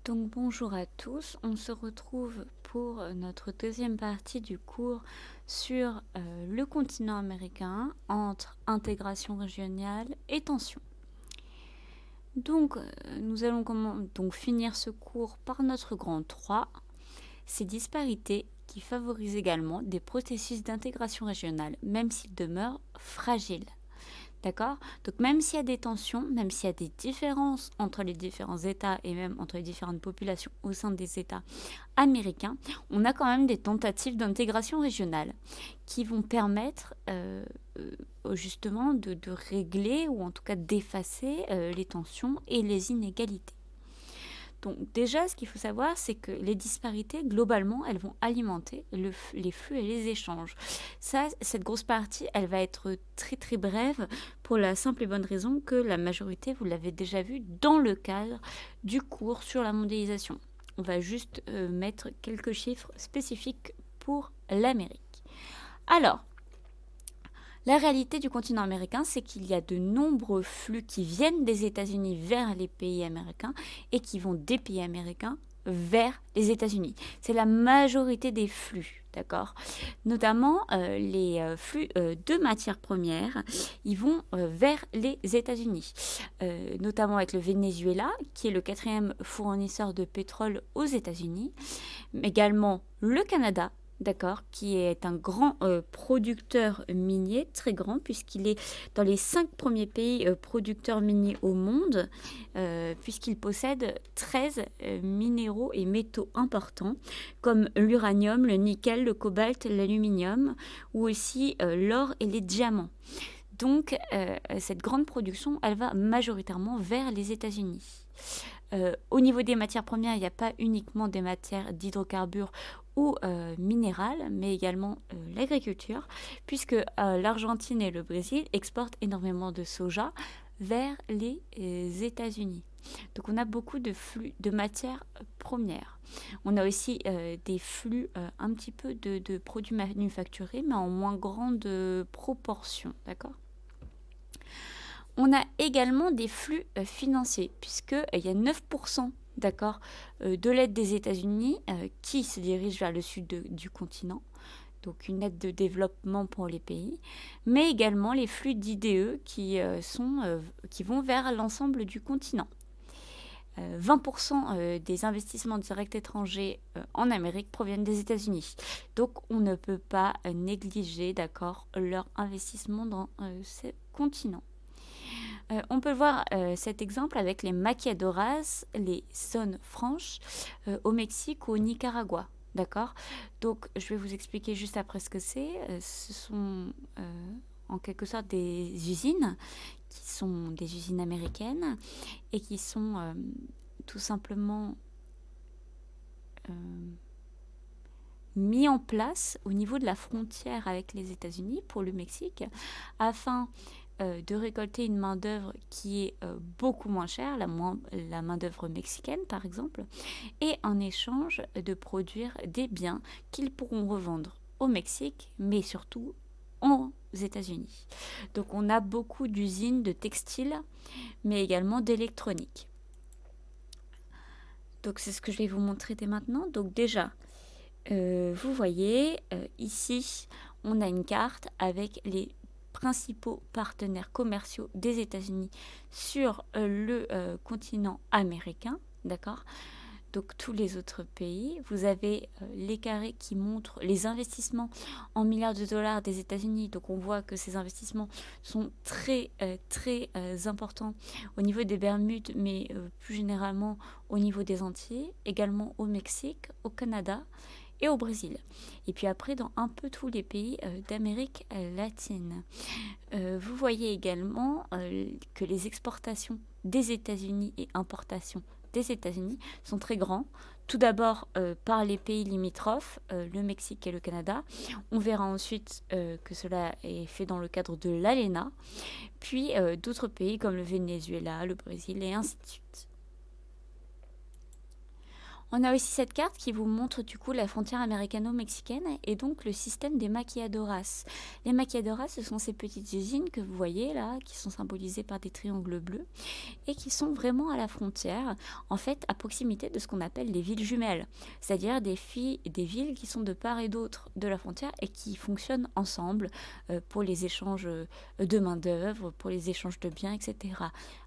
Donc bonjour à tous, on se retrouve pour notre deuxième partie du cours sur le continent américain entre intégration régionale et tension. Donc nous allons donc finir ce cours par notre grand 3, ces disparités qui favorisent également des processus d'intégration régionale, même s'ils demeurent fragiles. D'accord? Donc même s'il y a des tensions, même s'il y a des différences entre les différents États et même entre les différentes populations au sein des États américains, on a quand même des tentatives d'intégration régionale qui vont permettre justement de régler ou en tout cas d'effacer les tensions et les inégalités. Donc déjà, ce qu'il faut savoir, c'est que les disparités, globalement, elles vont alimenter les flux et les échanges. Ça, cette grosse partie, elle va être très très brève pour la simple et bonne raison que la majorité, vous l'avez déjà vu dans le cadre du cours sur la mondialisation. On va juste mettre quelques chiffres spécifiques pour l'Amérique. Alors, la réalité du continent américain, c'est qu'il y a de nombreux flux qui viennent des États-Unis vers les pays américains et qui vont des pays américains vers les États-Unis. C'est la majorité des flux, d'accord? Notamment les flux de matières premières, ils vont vers les États-Unis, notamment avec le Venezuela, qui est le 4e fournisseur de pétrole aux États-Unis, mais également le Canada, d'accord, qui est un grand producteur minier, très grand, puisqu'il est dans les 5 premiers pays producteurs miniers au monde, puisqu'il possède 13 minéraux et métaux importants, comme l'uranium, le nickel, le cobalt, l'aluminium, ou aussi l'or et les diamants. Donc, cette grande production, elle va majoritairement vers les États-Unis. Au niveau des matières premières, il n'y a pas uniquement des matières d'hydrocarbures ou minérales, mais également l'agriculture, puisque l'Argentine et le Brésil exportent énormément de soja vers les États-Unis. Donc on a beaucoup de flux de matières premières. On a aussi des flux un petit peu de produits manufacturés, mais en moins grande proportion, d'accord ? On a également des flux financiers, puisqu'il y a 9% d'accord, de l'aide des États-Unis qui se dirige vers le sud du continent, donc une aide de développement pour les pays, mais également les flux d'IDE qui vont vers l'ensemble du continent. 20% des investissements directs étrangers en Amérique proviennent des États-Unis. Donc on ne peut pas négliger, d'accord, leur investissement dans ce continent. On peut voir cet exemple avec les maquiadoras, les zones franches au Mexique ou au Nicaragua. D'accord? Donc, je vais vous expliquer juste après ce que c'est. Ce sont en quelque sorte des usines qui sont des usines américaines et qui sont tout simplement mis en place au niveau de la frontière avec les États-Unis pour le Mexique afin de récolter une main-d'œuvre qui est beaucoup moins chère, la main-d'œuvre mexicaine par exemple, et en échange de produire des biens qu'ils pourront revendre au Mexique, mais surtout aux États-Unis. Donc on a beaucoup d'usines de textiles, mais également d'électronique. Donc c'est ce que je vais vous montrer dès maintenant. Donc déjà, vous voyez, ici, on a une carte avec les principaux partenaires commerciaux des États-Unis sur le continent américain, d'accord? Donc tous les autres pays. Vous avez les carrés qui montrent les investissements en milliards de dollars des États-Unis. Donc on voit que ces investissements sont très importants au niveau des Bermudes, mais plus généralement au niveau des Antilles, également au Mexique, au Canada et au Brésil. Et puis après, dans un peu tous les pays d'Amérique latine. Vous voyez également que les exportations des États-Unis et importations des États-Unis sont très grands. Tout d'abord par les pays limitrophes, le Mexique et le Canada. On verra ensuite que cela est fait dans le cadre de l'ALENA. Puis d'autres pays comme le Venezuela, le Brésil et ainsi de suite. On a aussi cette carte qui vous montre du coup la frontière américano-mexicaine et donc le système des maquiladoras. Les maquiladoras, ce sont ces petites usines que vous voyez là, qui sont symbolisées par des triangles bleus et qui sont vraiment à la frontière, en fait à proximité de ce qu'on appelle les villes jumelles, c'est-à-dire des villes qui sont de part et d'autre de la frontière et qui fonctionnent ensemble pour les échanges de main-d'œuvre, pour les échanges de biens, etc.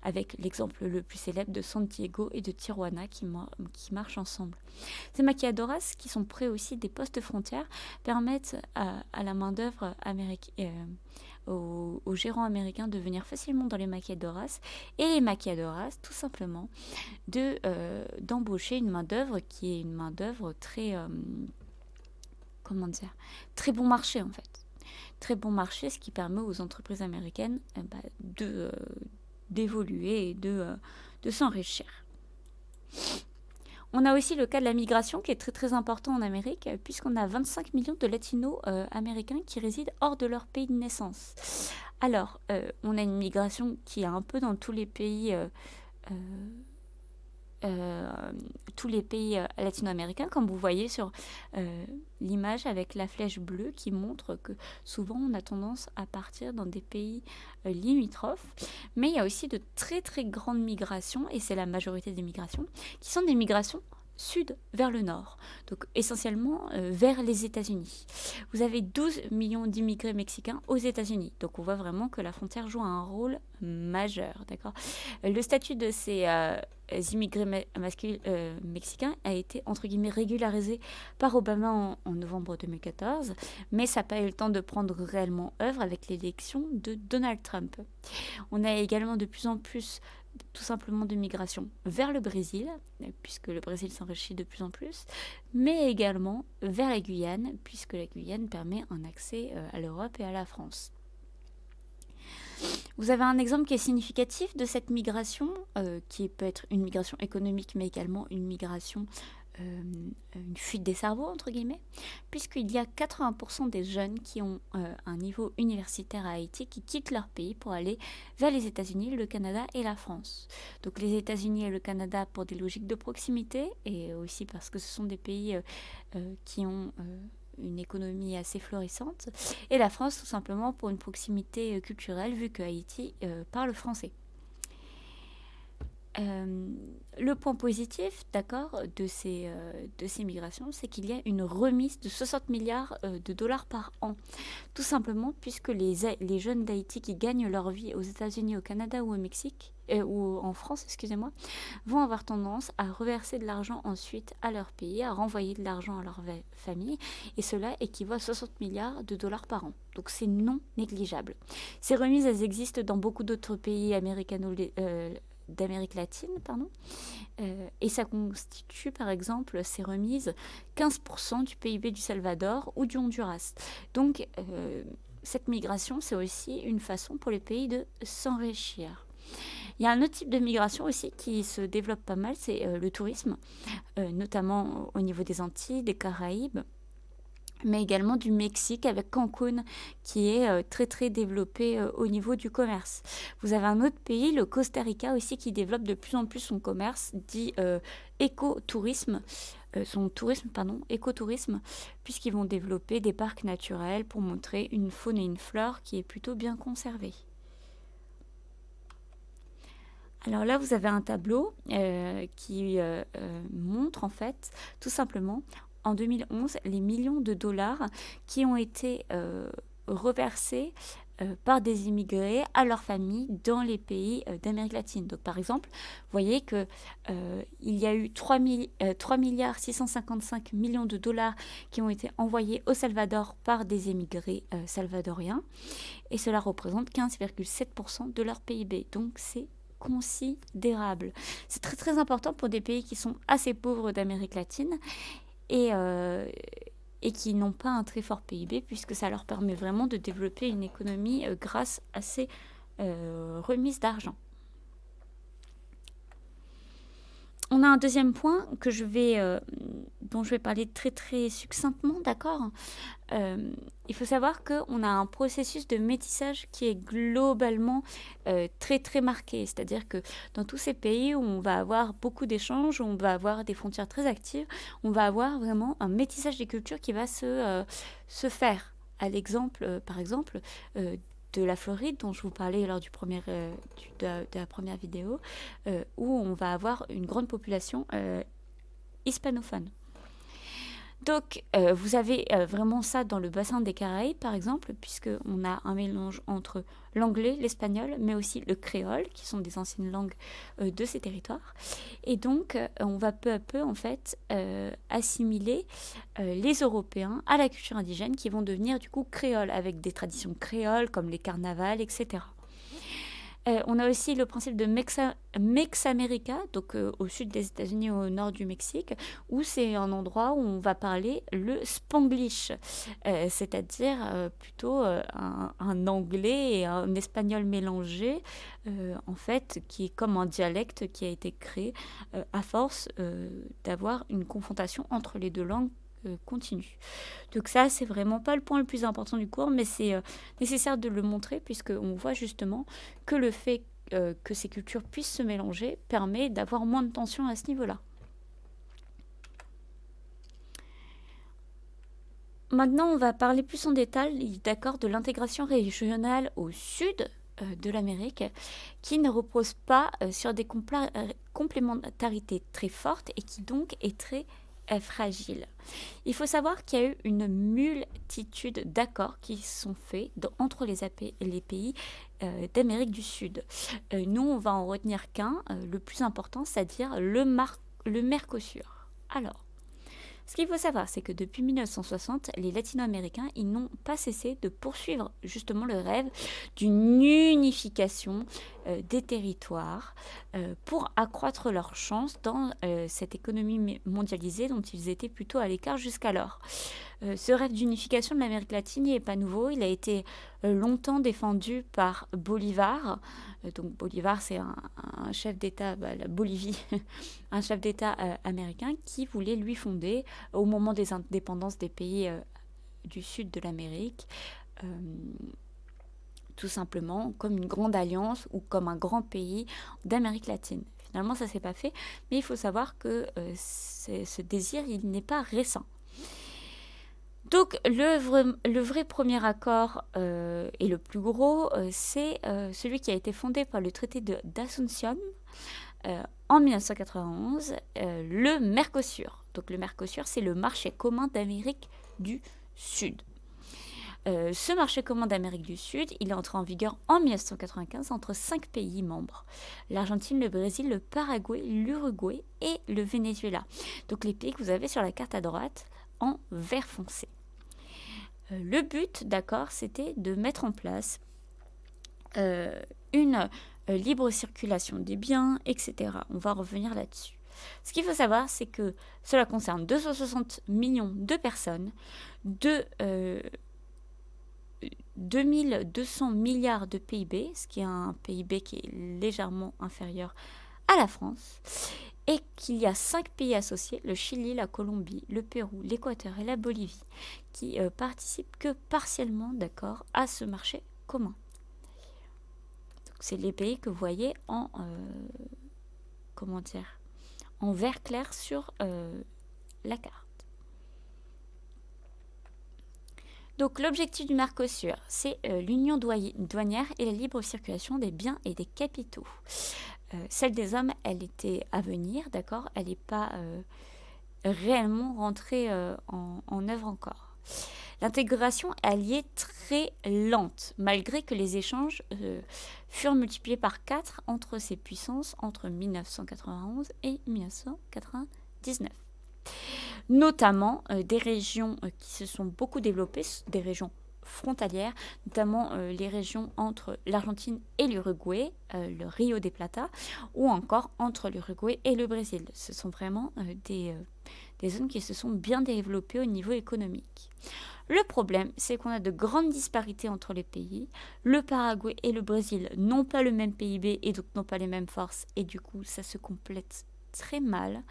Avec l'exemple le plus célèbre de Santiago et de Tijuana qui marchent ensemble. Ces maquiladoras, qui sont près aussi des postes frontières, permettent à la main-d'œuvre aux gérants américains de venir facilement dans les maquiladoras et les maquiladoras, tout simplement, d'embaucher une main-d'œuvre qui est une main-d'œuvre très, très bon marché en fait. Très bon marché, ce qui permet aux entreprises américaines d'évoluer et de s'enrichir. On a aussi le cas de la migration qui est très très important en Amérique puisqu'on a 25 millions de latinos américains qui résident hors de leur pays de naissance. Alors, on a une migration qui est un peu dans tous les pays latino-américains, comme vous voyez sur l'image avec la flèche bleue qui montre que souvent on a tendance à partir dans des pays limitrophes, mais il y a aussi de très très grandes migrations, et c'est la majorité des migrations, qui sont des migrations sud vers le nord, donc essentiellement vers les États-Unis. Vous avez 12 millions d'immigrés mexicains aux États-Unis, donc on voit vraiment que la frontière joue un rôle majeur, d'accord. Le statut de ces immigrés mexicains a été entre guillemets régularisé par Obama en novembre 2014, mais ça n'a pas eu le temps de prendre réellement œuvre avec l'élection de Donald Trump. On a également de plus en plus tout simplement de migration vers le Brésil, puisque le Brésil s'enrichit de plus en plus, mais également vers la Guyane, puisque la Guyane permet un accès à l'Europe et à la France. Vous avez un exemple qui est significatif de cette migration, qui peut être une migration économique, mais également une migration, une fuite des cerveaux, entre guillemets, puisqu'il y a 80% des jeunes qui ont un niveau universitaire à Haïti qui quittent leur pays pour aller vers les États-Unis, le Canada et la France. Donc les États-Unis et le Canada pour des logiques de proximité, et aussi parce que ce sont des pays qui ont une économie assez florissante, et la France tout simplement pour une proximité culturelle vu que Haïti parle français. Le point positif, d'accord, de ces migrations, c'est qu'il y a une remise de 60 milliards de dollars par an. Tout simplement puisque les jeunes d'Haïti qui gagnent leur vie aux États-Unis, au Canada ou au Mexique, ou en France, excusez-moi, vont avoir tendance à reverser de l'argent ensuite à leur pays, à renvoyer de l'argent à leur famille, et cela équivaut à 60 milliards de dollars par an. Donc c'est non négligeable. Ces remises, elles existent dans beaucoup d'autres pays d'Amérique latine, et ça constitue par exemple ces remises 15% du PIB du Salvador ou du Honduras. Donc cette migration, c'est aussi une façon pour les pays de s'enrichir. Il y a un autre type de migration aussi qui se développe pas mal, c'est le tourisme, notamment au niveau des Antilles, des Caraïbes, mais également du Mexique avec Cancun qui est très très développé au niveau du commerce. Vous avez un autre pays, le Costa Rica aussi, qui développe de plus en plus son commerce dit écotourisme, écotourisme, puisqu'ils vont développer des parcs naturels pour montrer une faune et une flore qui est plutôt bien conservée. Alors là, vous avez un tableau qui montre en fait tout simplement en 2011 les millions de dollars qui ont été reversés par des immigrés à leurs familles dans les pays d'Amérique latine. Donc par exemple, vous voyez que il y a eu 3 milliards 655 millions de dollars qui ont été envoyés au Salvador par des immigrés salvadoriens, et cela représente 15,7% de leur PIB. Donc c'est considérable. C'est très très important pour des pays qui sont assez pauvres d'Amérique latine et qui n'ont pas un très fort PIB, puisque ça leur permet vraiment de développer une économie grâce à ces remises d'argent. On a un deuxième point que je vais dont je vais parler très très succinctement, d'accord? Il faut savoir qu'on a un processus de métissage qui est globalement très très marqué. C'est-à-dire que dans tous ces pays où on va avoir beaucoup d'échanges, où on va avoir des frontières très actives, on va avoir vraiment un métissage des cultures qui va se faire. À l'exemple, par exemple, de la Floride dont je vous parlais lors de la première vidéo, où on va avoir une grande population hispanophone. Donc, vous avez vraiment ça dans le bassin des Caraïbes, par exemple, puisqu'on a un mélange entre l'anglais, l'espagnol, mais aussi le créole, qui sont des anciennes langues de ces territoires. Et donc, on va peu à peu, en fait, assimiler les Européens à la culture indigène, qui vont devenir, du coup, créoles, avec des traditions créoles, comme les carnavals, etc. On a aussi le principe de Mex-America, donc au sud des États-Unis, au nord du Mexique, où c'est un endroit où on va parler le Spanglish, c'est-à-dire plutôt un anglais et un espagnol mélangé, en fait, qui est comme un dialecte qui a été créé à force d'avoir une confrontation entre les deux langues continue. Donc ça, c'est vraiment pas le point le plus important du cours, mais c'est nécessaire de le montrer puisqu'on voit justement que le fait que ces cultures puissent se mélanger permet d'avoir moins de tension à ce niveau-là. Maintenant, on va parler plus en détail, d'accord, de l'intégration régionale au sud de l'Amérique, qui ne repose pas sur des complémentarités très fortes et qui donc est très fragile. Il faut savoir qu'il y a eu une multitude d'accords qui sont faits entre les pays d'Amérique du Sud. Nous, on va en retenir qu'un, le plus important, c'est-à-dire le Mercosur. Alors, ce qu'il faut savoir, c'est que depuis 1960, les latino-américains, ils n'ont pas cessé de poursuivre justement le rêve d'une unification des territoires pour accroître leurs chances dans cette économie mondialisée dont ils étaient plutôt à l'écart jusqu'alors. Ce rêve d'unification de l'Amérique latine n'est pas nouveau. Il a été longtemps défendu par Bolivar. Donc Bolivar, c'est un chef d'État, la Bolivie, un chef d'État américain qui voulait lui fonder, au moment des indépendances des pays du sud de l'Amérique, tout simplement comme une grande alliance ou comme un grand pays d'Amérique latine. Finalement, ça ne s'est pas fait, mais il faut savoir que ce désir, il n'est pas récent. Donc le vrai premier accord et le plus gros, c'est celui qui a été fondé par le traité d'Asunción en 1991, le Mercosur. Donc le Mercosur, c'est le marché commun d'Amérique du Sud. Ce marché commun d'Amérique du Sud, il est entré en vigueur en 1995 entre 5 pays membres. L'Argentine, le Brésil, le Paraguay, l'Uruguay et le Venezuela. Donc les pays que vous avez sur la carte à droite en vert foncé. Le but, d'accord, c'était de mettre en place une libre circulation des biens, etc. On va revenir là-dessus. Ce qu'il faut savoir, c'est que cela concerne 260 millions de personnes, 2200 milliards de PIB, ce qui est un PIB qui est légèrement inférieur à la France, et qu'il y a 5 pays associés, le Chili, la Colombie, le Pérou, l'Équateur et la Bolivie, qui participent que partiellement, d'accord, à ce marché commun. Donc, c'est les pays que vous voyez en vert clair sur la carte. Donc l'objectif du Mercosur, c'est l'union douanière et la libre circulation des biens et des capitaux. Celle des hommes, elle était à venir, d'accord. Elle n'est pas réellement rentrée en œuvre encore. L'intégration, elle y est très lente, malgré que les échanges furent multipliés par 4 entre ces puissances entre 1991 et 1999. Notamment des régions qui se sont beaucoup développées, des régions frontalières, notamment les régions entre l'Argentine et l'Uruguay, le Rio de Plata, ou encore entre l'Uruguay et le Brésil. Ce sont vraiment des zones qui se sont bien développées au niveau économique. Le problème, c'est qu'on a de grandes disparités entre les pays. Le Paraguay et le Brésil n'ont pas le même PIB et donc n'ont pas les mêmes forces, et du coup, ça se complète très mal,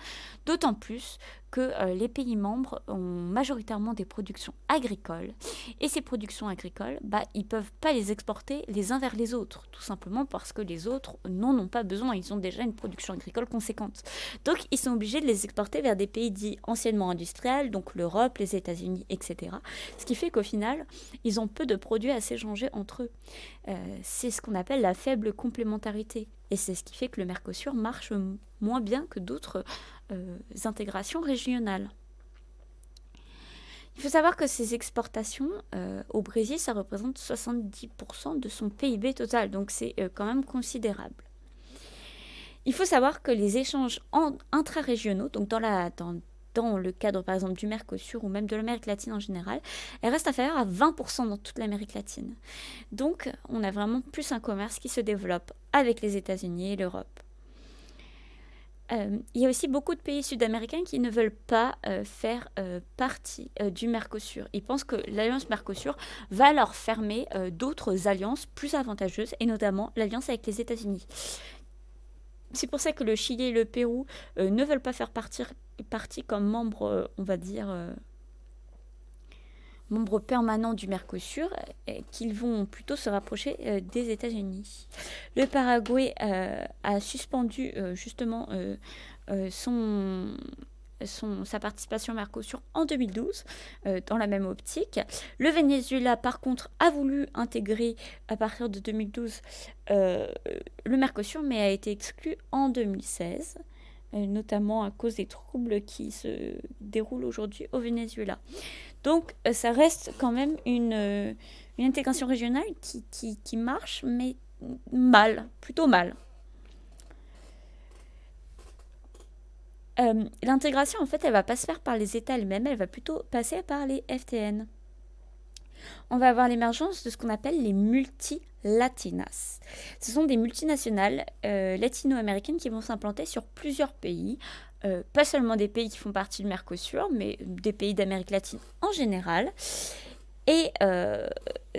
d'autant plus que les pays membres ont majoritairement des productions agricoles. Et ces productions agricoles, ils ne peuvent pas les exporter les uns vers les autres, tout simplement parce que les autres n'en ont pas besoin, ils ont déjà une production agricole conséquente. Donc ils sont obligés de les exporter vers des pays dits anciennement industriels, donc l'Europe, les États-Unis, etc. Ce qui fait qu'au final, ils ont peu de produits à s'échanger entre eux. C'est ce qu'on appelle la faible complémentarité. Et c'est ce qui fait que le Mercosur marche moins bien que d'autres intégrations régionales. Il faut savoir que ces exportations au Brésil, ça représente 70% de son PIB total, donc c'est quand même considérable. Il faut savoir que les échanges intra-régionaux, donc dans le cadre par exemple du Mercosur ou même de l'Amérique latine en général, elles restent inférieures à 20% dans toute l'Amérique latine. Donc on a vraiment plus un commerce qui se développe avec les États-Unis et l'Europe. Il y a aussi beaucoup de pays sud-américains qui ne veulent pas faire partie du Mercosur. Ils pensent que l'alliance Mercosur va leur fermer d'autres alliances plus avantageuses, et notamment l'alliance avec les États-Unis. C'est pour ça que le Chili et le Pérou ne veulent pas faire partie comme membres, on va dire, membres permanents du Mercosur, qu'ils vont plutôt se rapprocher des États-Unis. Le Paraguay a suspendu justement sa participation au Mercosur en 2012, dans la même optique. Le Venezuela, par contre, a voulu intégrer à partir de 2012 le Mercosur, mais a été exclu en 2016, notamment à cause des troubles qui se déroulent aujourd'hui au Venezuela. Donc ça reste quand même une intégration régionale qui marche, mais mal, plutôt mal. L'intégration, en fait, elle va pas se faire par les États elles-mêmes, elle va plutôt passer par les FTN. On va avoir l'émergence de ce qu'on appelle les multilatinas. Ce sont des multinationales latino-américaines qui vont s'implanter sur plusieurs pays, pas seulement des pays qui font partie du Mercosur, mais des pays d'Amérique latine en général. Et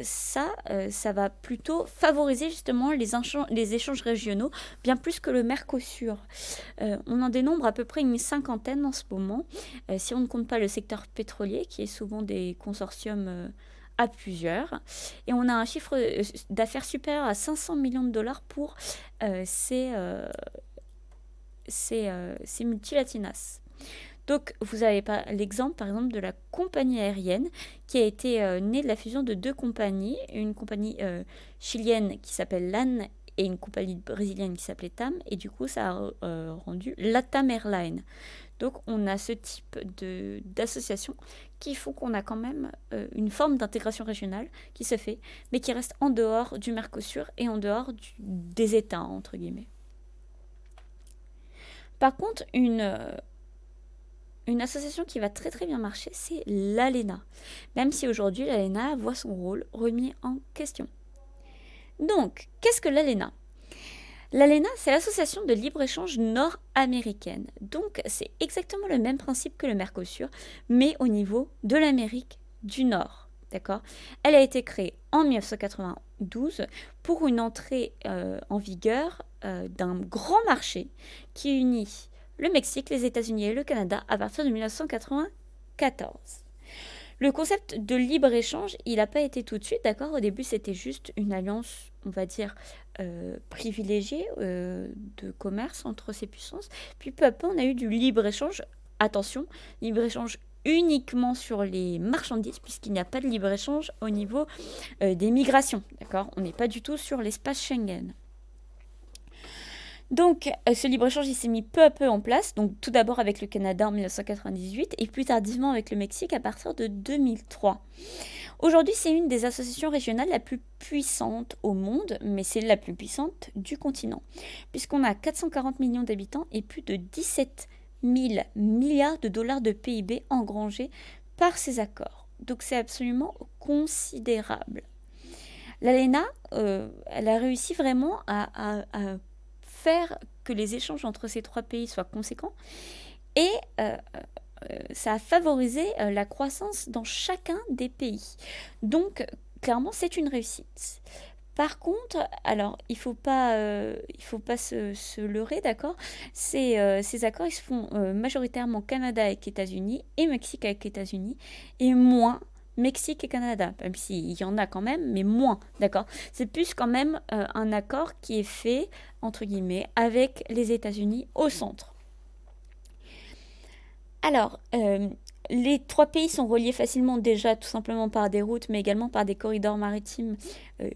ça va plutôt favoriser justement les échanges régionaux, bien plus que le Mercosur. On en dénombre à peu près une cinquantaine en ce moment, si on ne compte pas le secteur pétrolier, qui est souvent des consortiums à plusieurs. Et on a un chiffre d'affaires supérieur à 500 millions de dollars pour ces multilatinas. Donc, vous avez l'exemple, par exemple, de la compagnie aérienne qui a été née de la fusion de deux compagnies, une compagnie chilienne qui s'appelle LAN et une compagnie brésilienne qui s'appelait TAM, et du coup, ça a rendu LATAM Airlines. Donc, on a ce type d'associations qui font qu'on a quand même une forme d'intégration régionale qui se fait, mais qui reste en dehors du Mercosur et en dehors des États, entre guillemets. Par contre, une association qui va très très bien marcher, c'est l'ALENA. Même si aujourd'hui, l'ALENA voit son rôle remis en question. Donc, qu'est-ce que l'ALENA ? L'ALENA, c'est l'association de libre-échange nord-américaine. Donc, c'est exactement le même principe que le Mercosur, mais au niveau de l'Amérique du Nord. D'accord ? Elle a été créée en 1992 pour une entrée en vigueur d'un grand marché qui unit le Mexique, les États-Unis et le Canada à partir de 1994. Le concept de libre-échange, il n'a pas été tout de suite, d'accord ? Au début, c'était juste une alliance, on va dire, privilégiée de commerce entre ces puissances. Puis peu à peu, on a eu du libre-échange. Attention, libre-échange uniquement sur les marchandises, puisqu'il n'y a pas de libre-échange au niveau des migrations, d'accord ? On n'est pas du tout sur l'espace Schengen. Donc, ce libre-échange, il s'est mis peu à peu en place, donc tout d'abord avec le Canada en 1998 et plus tardivement avec le Mexique à partir de 2003. Aujourd'hui, c'est une des associations régionales la plus puissante au monde, mais c'est la plus puissante du continent, puisqu'on a 440 millions d'habitants et plus de 17 000 milliards de dollars de PIB engrangés par ces accords. Donc, c'est absolument considérable. L'ALENA, elle a réussi vraiment à faire que les échanges entre ces trois pays soient conséquents et ça a favorisé la croissance dans chacun des pays. Donc, clairement, c'est une réussite. Par contre, alors il faut pas se leurrer, d'accord? Ces accords, ils se font majoritairement Canada avec États-Unis et Mexique avec États-Unis, et moins Mexique et Canada, même s'il y en a quand même, mais moins, d'accord? C'est plus quand même un accord qui est fait, entre guillemets, avec les États-Unis au centre. Alors, les trois pays sont reliés facilement déjà tout simplement par des routes, mais également par des corridors maritimes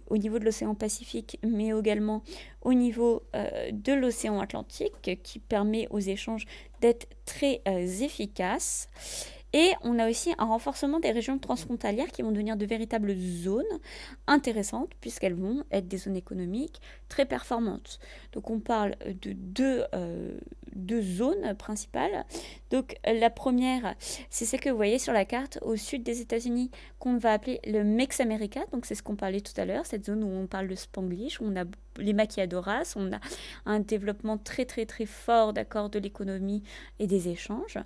au niveau de l'océan Pacifique, mais également au niveau de l'océan Atlantique, qui permet aux échanges d'être très efficaces. Et on a aussi un renforcement des régions transfrontalières qui vont devenir de véritables zones intéressantes puisqu'elles vont être des zones économiques très performantes. Donc on parle de deux zones principales. Donc la première, c'est celle que vous voyez sur la carte au sud des États-Unis qu'on va appeler le Mex America. Donc c'est ce qu'on parlait tout à l'heure, cette zone où on parle de Spanglish, où on a les maquiadoras, on a un développement très très très fort d'accord de l'économie et des échanges.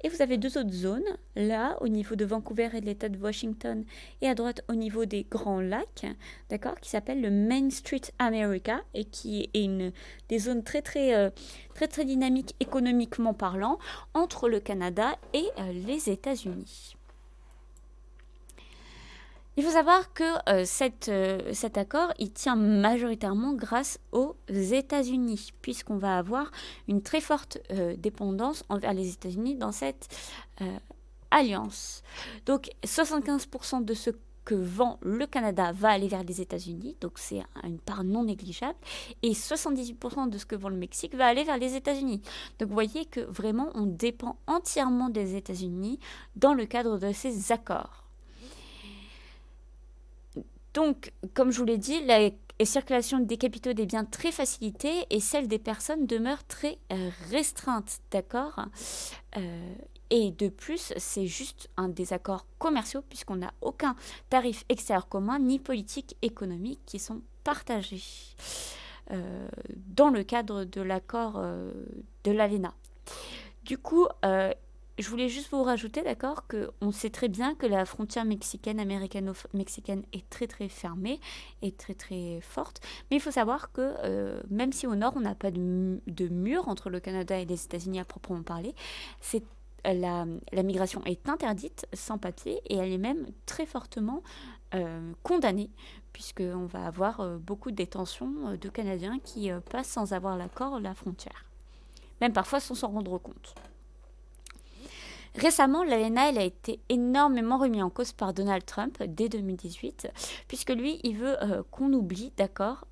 Et vous avez deux autres zones, là au niveau de Vancouver et de l'État de Washington, et à droite au niveau des Grands Lacs, d'accord, qui s'appelle le Main Street America et qui est des zones très très dynamiques économiquement parlant entre le Canada et les États-Unis. Il faut savoir que cet accord, il tient majoritairement grâce aux États-Unis, puisqu'on va avoir une très forte dépendance envers les États-Unis dans cette alliance. Donc 75% de ce que vend le Canada va aller vers les États-Unis, donc c'est une part non négligeable, et 78% de ce que vend le Mexique va aller vers les États-Unis. Donc vous voyez que vraiment on dépend entièrement des États-Unis dans le cadre de ces accords. Donc, comme je vous l'ai dit, la circulation des capitaux des biens très facilitée et celle des personnes demeure très restreinte, d'accord. Et de plus, c'est juste un des accords commerciaux puisqu'on n'a aucun tarif extérieur commun ni politique économique qui sont partagés dans le cadre de l'accord de l'ALENA. Du coup, je voulais juste vous rajouter, d'accord, qu'on sait très bien que la frontière mexicaine, américano-mexicaine est très très fermée et très très forte. Mais il faut savoir que même si au nord on n'a pas de mur entre le Canada et les États-Unis à proprement parler, la migration est interdite sans papier et elle est même très fortement condamnée puisqu'on va avoir beaucoup de détentions de Canadiens qui passent sans avoir l'accord la frontière. Même parfois sans s'en rendre compte. Récemment, l'ALENA a été énormément remis en cause par Donald Trump dès 2018, puisque lui, il veut qu'on oublie, d'accord,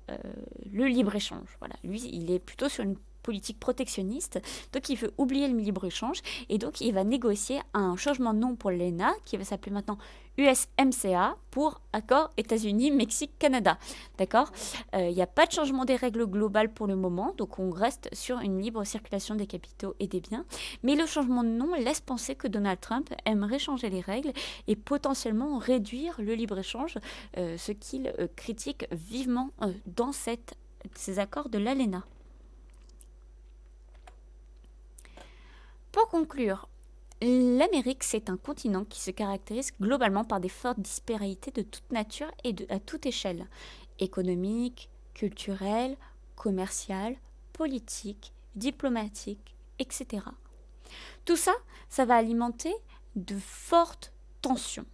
le libre-échange. Voilà, lui, il est plutôt sur une politique protectionniste, donc il veut oublier le libre-échange, et donc il va négocier un changement de nom pour l'ALENA, qui va s'appeler maintenant USMCA, pour accord États-Unis-Mexique-Canada. D'accord. Il n'y a pas de changement des règles globales pour le moment, donc on reste sur une libre circulation des capitaux et des biens, mais le changement de nom laisse penser que Donald Trump aimerait changer les règles et potentiellement réduire le libre-échange, ce qu'il critique vivement dans ces accords de l'ALENA. Pour conclure, l'Amérique, c'est un continent qui se caractérise globalement par des fortes disparités de toute nature et à toute échelle, économique, culturelle, commerciale, politique, diplomatique, etc. Tout ça, ça va alimenter de fortes tensions.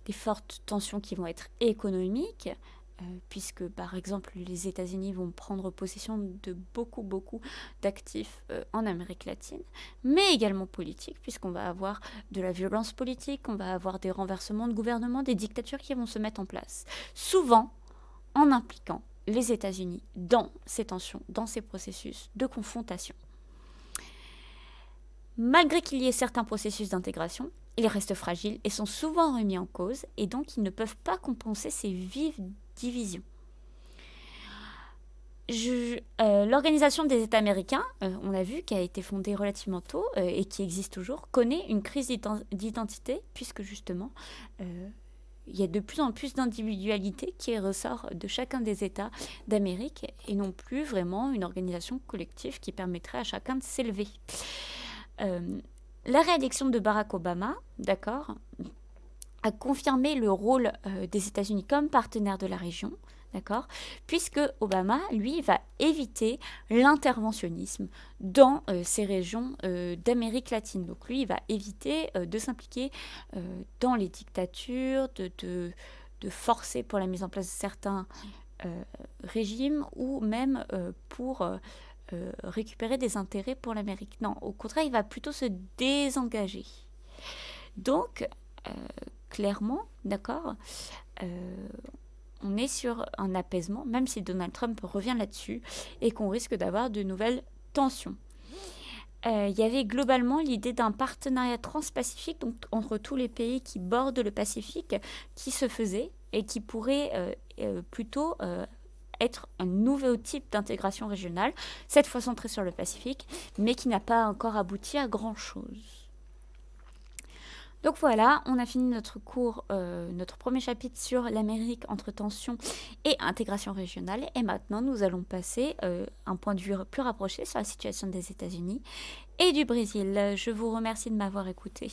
Des fortes tensions qui vont être économiques, puisque par exemple les États-Unis vont prendre possession de beaucoup d'actifs en Amérique latine, mais également politiques, puisqu'on va avoir de la violence politique, on va avoir des renversements de gouvernement, des dictatures qui vont se mettre en place, souvent en impliquant les États-Unis dans ces tensions, dans ces processus de confrontation. Malgré qu'il y ait certains processus d'intégration, ils restent fragiles et sont souvent remis en cause, et donc ils ne peuvent pas compenser ces vives divisions. L'Organisation des États américains, on a vu, qui a été fondée relativement tôt et qui existe toujours, connaît une crise d'identité, puisque justement, il y a de plus en plus d'individualité qui ressort de chacun des États d'Amérique, et non plus vraiment une organisation collective qui permettrait à chacun de s'élever. La réélection de Barack Obama, d'accord, a confirmé le rôle des États-Unis comme partenaire de la région, d'accord? Puisque Obama, lui, va éviter l'interventionnisme dans ces régions d'Amérique latine. Donc lui, il va éviter de s'impliquer dans les dictatures, de forcer pour la mise en place de certains régimes ou même pour récupérer des intérêts pour l'Amérique. Non, au contraire, il va plutôt se désengager. Donc, clairement, d'accord, on est sur un apaisement, même si Donald Trump revient là-dessus, et qu'on risque d'avoir de nouvelles tensions. Il y avait globalement l'idée d'un partenariat transpacifique, donc entre tous les pays qui bordent le Pacifique, qui se faisait et qui pourrait plutôt être un nouveau type d'intégration régionale, cette fois centrée sur le Pacifique, mais qui n'a pas encore abouti à grand-chose. Donc voilà, on a fini notre cours, notre premier chapitre sur l'Amérique entre tensions et intégration régionale. Et maintenant, nous allons passer un point de vue plus rapproché sur la situation des États-Unis et du Brésil. Je vous remercie de m'avoir écouté.